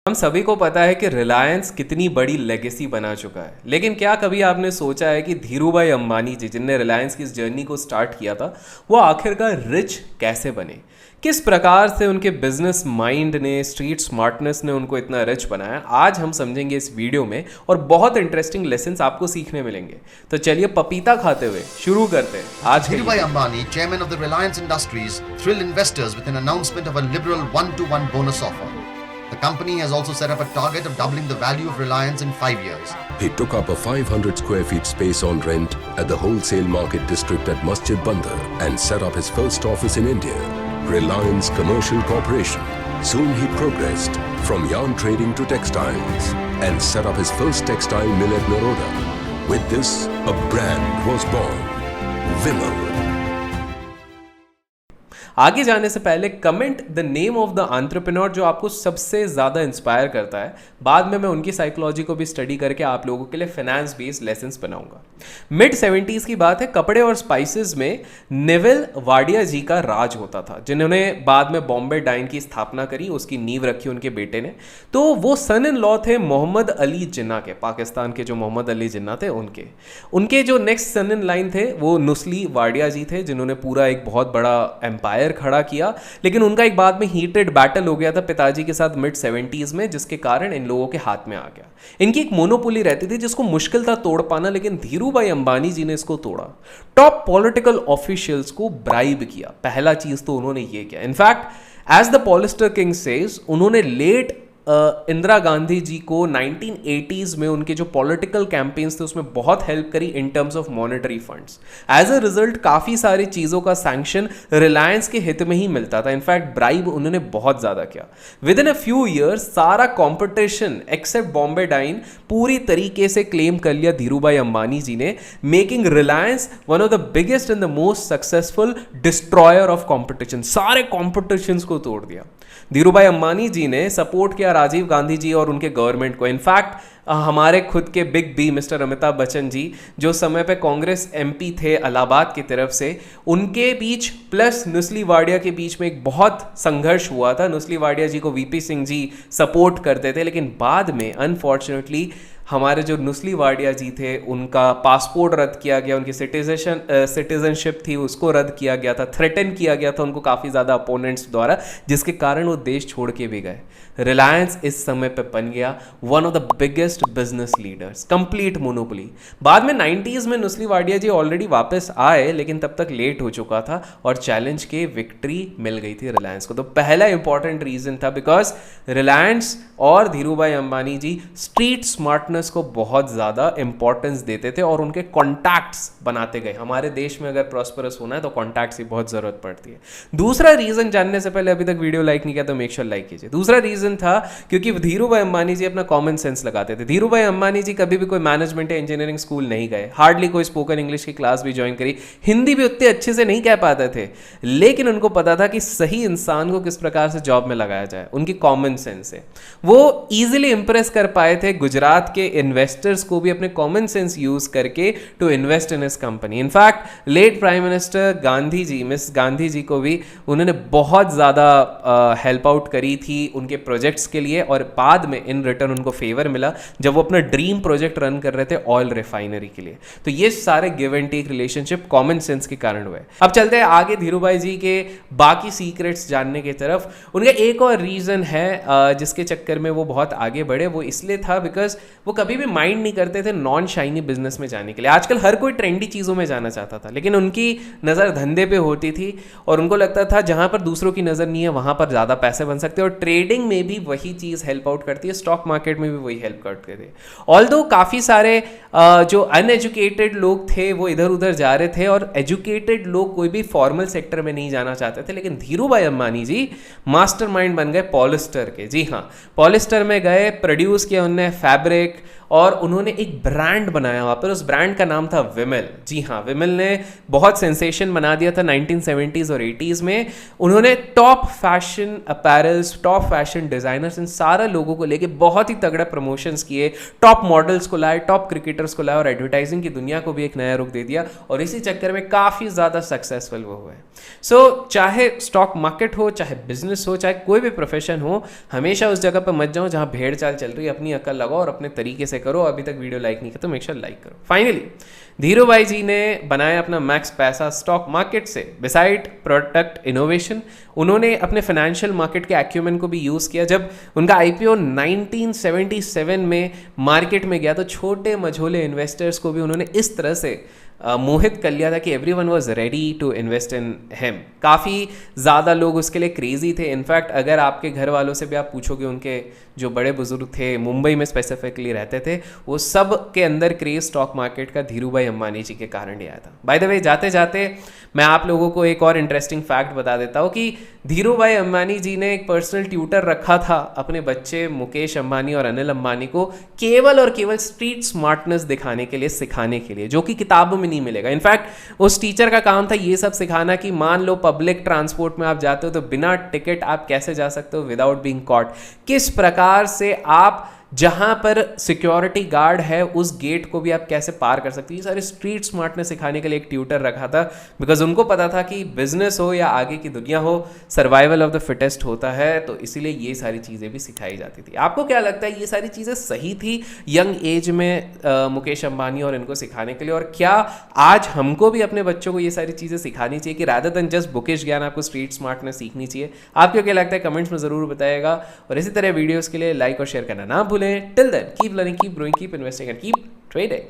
हम सभी को पता है कि रिलायंस कितनी बड़ी लेगेसी बना चुका है, लेकिन क्या कभी आपने सोचा है कि धीरूभाई अंबानी जी जिनने रिलायंस की इस जर्नी को स्टार्ट किया था, वो आखिरकार रिच कैसे बने? किस प्रकार से उनके बिजनेस माइंड ने, स्ट्रीट स्मार्टनेस ने उनको इतना रिच बनाया, आज हम समझेंगे इस वीडियो में और बहुत इंटरेस्टिंग लेसन्स आपको सीखने मिलेंगे। तो चलिए पपीता खाते हुए शुरू करते हैं आज के Dhirubhai Ambani, chairman of the Reliance Industries, thrilled investors with an announcement of a liberal 1-to-1 bonus offer. The company has also set up a target of doubling the value of Reliance in 5 years. He took up a 500 square feet space on rent at the wholesale market district at Masjid Bandar and set up his first office in India, Reliance Commercial Corporation. Soon he progressed from yarn trading to textiles and set up his first textile mill at Naroda. With this, a brand was born, Vimal. आगे जाने से पहले comment the name of the entrepreneur जो आपको सबसे ज़्यादा inspire करता है। बाद में मैं उनकी साइकोलॉजी को भी स्टडी करके आप लोगों के लिए फाइनेंस बेस्ड लेसन्स बनाऊंगा। मिड 70s की बात है, कपड़े और स्पाइसेस में नेविल वाडिया जी का राज होता था, जिन्होंने बाद में बॉम्बे डाइन की स्थापना करी, उसकी नींव रखी उनके बेटे ने। तो वो सन इन लॉ थे मोहम्मद अली जिन्ना के, पाकिस्तान के जो मोहम्मद अली जिन्ना थे उनके जो नेक्स्ट सन इन लाइन थे वो नुस्ली वाडिया जी थे, जिन्होंने पूरा एक बहुत बड़ा एम्पायर खड़ा किया। लेकिन उनका एक बाद में हीटेड बैटल हो गया था पिताजी के साथ मिड 70s में, जिसके कारण इन लोगों के हाथ में आ गया। इनकी एक मोनोपोली रहती थी जिसको मुश्किल था तोड़ पाना, लेकिन धीरूभाई अंबानी जी ने इसको तोड़ा। टॉप पॉलिटिकल ऑफिशियल्स को ब्राइब किया। पहला चीज तो उन्होंने ये किया। In fact as the polyester king says, उन्होंने लेट इंदिरा गांधी जी को 1980s में उनके जो पॉलिटिकल कैंपेन्स थे उसमें बहुत हेल्प करी in terms of monetary funds. As a result काफ़ी सारी चीज़ों का सैंक्शन रिलायंस के हित में ही मिलता था। इनफैक्ट ब्राइब उन्होंने बहुत ज़्यादा किया। With in a few years सारा कॉम्पिटिशन एक्सेप्ट बॉम्बे डाइन पूरी तरीके से क्लेम कर लिया धीरूभाई अंबानी जी ने, making Reliance one of the biggest and the most successful destroyer of competition. सारे कॉम्पिटिशन को तोड़ दिया। धीरूभाई अंबानी जी ने सपोर्ट किया राजीव गांधी जी और उनके गवर्नमेंट को। इनफैक्ट हमारे खुद के big B mister Amitabh Bachchan ji, जो समय पे कांग्रेस एमपी थे इलाहाबाद की तरफ से, उनके बीच प्लस नुस्ली वाडिया के बीच में एक बहुत संघर्ष हुआ था। नुस्ली वाडिया जी को वीपी सिंह जी सपोर्ट करते थे, लेकिन बाद में अनफॉर्चुनेटली हमारे जो नुस्ली वाडिया जी थे उनका पासपोर्ट रद्द किया गया, उनकी सिटीजनशिप थी उसको रद्द किया गया था, थ्रेटन किया गया था उनको काफ़ी ज़्यादा अपोनेंट्स द्वारा, जिसके कारण वो देश छोड़ के भी गए। रिलायंस इस समय पे बन गया one of the biggest business leaders, complete monopoly. बाद में 90s में नुस्ली वाडिया जी ऑलरेडी वापस आए, लेकिन तब तक लेट हो चुका था और चैलेंज के विक्ट्री मिल गई थी रिलायंस को। तो पहला इंपॉर्टेंट रीजन था बिकॉज रिलायंस और धीरूभाई अंबानी जी स्ट्रीट स्मार्टनेस को बहुत ज़्यादा इंपॉर्टेंस देते थे और उनके कॉन्टैक्ट्स बनाते गए। हमारे देश में अगर प्रॉस्परस होना है तो कॉन्टैक्ट्स की बहुत ज़रूरत पड़ती है। दूसरा रीज़न जानने से पहले अभी तक वीडियो लाइक नहीं किया तो मेक श्योर लाइक कीजिए। दूसरा रीज़न था क्योंकि धीरूभाई अंबानी जी अपना कॉमन सेंस लगाते थे। धीरूभाई अंबानी जी कभी भी कोई मैनेजमेंट या इंजीनियरिंग स्कूल नहीं गए, हार्डली कोई स्पोकन इंग्लिश की क्लास भी ज्वाइन करी, हिंदी भी उतने अच्छे से नहीं कह पाते थे, लेकिन उनको पता था कि सही इंसान को किस प्रकार से जॉब में लगाया जाए। उनकी कॉमन सेंस से वो ईजिली इंप्रेस कर पाए थे गुजरात के इन्वेस्टर्स को भी अपने कॉमन सेंस यूज करके to invest in his company. In fact late prime minister Gandhi ji, miss Gandhi ji को भी उन्होंने बहुत ज़्यादा हेल्प आउट करी थी उनके प्रोजेक्ट्स के लिए, और बाद में इन रिटर्न उनको फेवर मिला जब वो अपना ड्रीम प्रोजेक्ट रन कर रहे थे ऑयल रिफाइनरी के लिए। तो ये सारे give and take relationship common sense के कारण हुए। अब चलते हैं आगे धीरूभाई जी के बाकी सीक्रेट्स जानने की तरफ। उनका एक और रीज़न है जिसके चक्कर में वो बहुत आगे बढ़े, वो इसलिए था बिकॉज वो कभी भी माइंड नहीं करते थे नॉन शाइनी बिजनेस में जाने के लिए। आजकल हर कोई ट्रेंडी चीज़ों में जाना चाहता था, लेकिन उनकी नज़र धंधे पे होती थी और उनको लगता था जहाँ पर दूसरों की नज़र नहीं है वहाँ पर ज़्यादा पैसे बन सकते हैं, और ट्रेडिंग में भी वही चीज़ हेल्प आउट करती है, स्टॉक मार्केट में भी वही हेल्प करते थे। ऑल्दो काफ़ी सारे जो अनएजुकेटेड लोग थे वो इधर उधर जा रहे थे और एजुकेटेड लोग कोई भी फॉर्मल सेक्टर में नहीं जाना चाहते थे, लेकिन धीरूभाई अंबानी जी मास्टरमाइंड बन गए पॉलिस्टर के। जी हाँ, पॉलिस्टर में गए, प्रोड्यूस किया उनने फैब्रिक, और उन्होंने एक ब्रांड बनाया वहाँ पर। उस ब्रांड का नाम था विमल। जी हाँ, विमल ने बहुत सेंसेशन बना दिया था 1970s और 80s में। उन्होंने top fashion apparels, top fashion designers, इन सारे लोगों को लेके बहुत ही तगड़ा प्रमोशंस किए, टॉप मॉडल्स को लाए, टॉप क्रिकेटर्स को लाए और एडवर्टाइजिंग की दुनिया को भी एक नया रुख दे दिया और इसी चक्कर में काफ़ी ज़्यादा सक्सेसफुल वो हुए। सो चाहे स्टॉक मार्केट हो, चाहे बिजनेस हो, चाहे कोई भी प्रोफेशन हो, हमेशा उस जगह पर मत जाओ जहाँ भेड़ चाल चल रही है। अपनी अक्ल लगाओ और अपने तरीके से करो। अभी तक वीडियो लाइक नहीं किया तो मेक श्योर लाइक करो। फाइनली धीरू भाई जी ने बनाया अपना मैक्स पैसा स्टॉक मार्केट से। बिसाइड प्रोडक्ट इनोवेशन, उन्होंने अपने फाइनेंशियल मार्केट के एक्यूमेंट को भी यूज़ किया। जब उनका आईपीओ 1977 में मार्केट में गया तो छोटे मझोले इन्वेस्टर्स को भी उन्होंने इस तरह से मोहित कर लिया था कि everyone was ready to invest in him. काफ़ी ज़्यादा लोग उसके लिए क्रेजी थे। इनफैक्ट अगर आपके घर वालों से भी आप पूछोगे, उनके जो बड़े बुजुर्ग थे मुंबई में स्पेसिफिकली रहते थे, वो सब के अंदर क्रेज स्टॉक मार्केट का धीरू भाई अंबानी जी के कारण ही आया था। बाय द वे, जाते जाते मैं आप लोगों को एक और इंटरेस्टिंग फैक्ट बता देता हूँ कि धीरू भाई अंबानी जी ने एक पर्सनल ट्यूटर रखा था अपने बच्चे मुकेश अंबानी और अनिल अंबानी को, केवल और केवल स्ट्रीट स्मार्टनेस दिखाने के लिए, सिखाने के लिए, जो कि किताबों में नहीं मिलेगा। इनफैक्ट उस टीचर का काम था ये सब सिखाना कि मान लो पब्लिक ट्रांसपोर्ट में आप जाते हो तो बिना टिकट आप कैसे जा सकते हो विदाउट बीइंग कॉट, किस प्रकार से आप जहां पर सिक्योरिटी गार्ड है उस गेट को भी आप कैसे पार कर सकते हो। ये सारे स्ट्रीट स्मार्टनेस सिखाने के लिए एक ट्यूटर रखा था, बिकॉज उनको पता था कि बिजनेस हो या आगे की दुनिया हो, सर्वाइवल ऑफ द फिटेस्ट होता है, तो इसीलिए ये सारी चीज़ें भी सिखाई जाती थी। आपको क्या लगता है, ये सारी चीज़ें सही थी यंग एज में मुकेश अंबानी और इनको सिखाने के लिए? और क्या आज हमको भी अपने बच्चों को ये सारी चीज़ें सिखानी चाहिए कि रादर देन जस्ट बुकिश ज्ञान आपको स्ट्रीट स्मार्टनेस सीखनी चाहिए? आपको क्या लगता है कमेंट्स में ज़रूर बताइएगा। और इसी तरह वीडियोज़ के लिए लाइक और शेयर करना ना भूलें। Till then, keep learning, keep growing, keep investing and keep trading.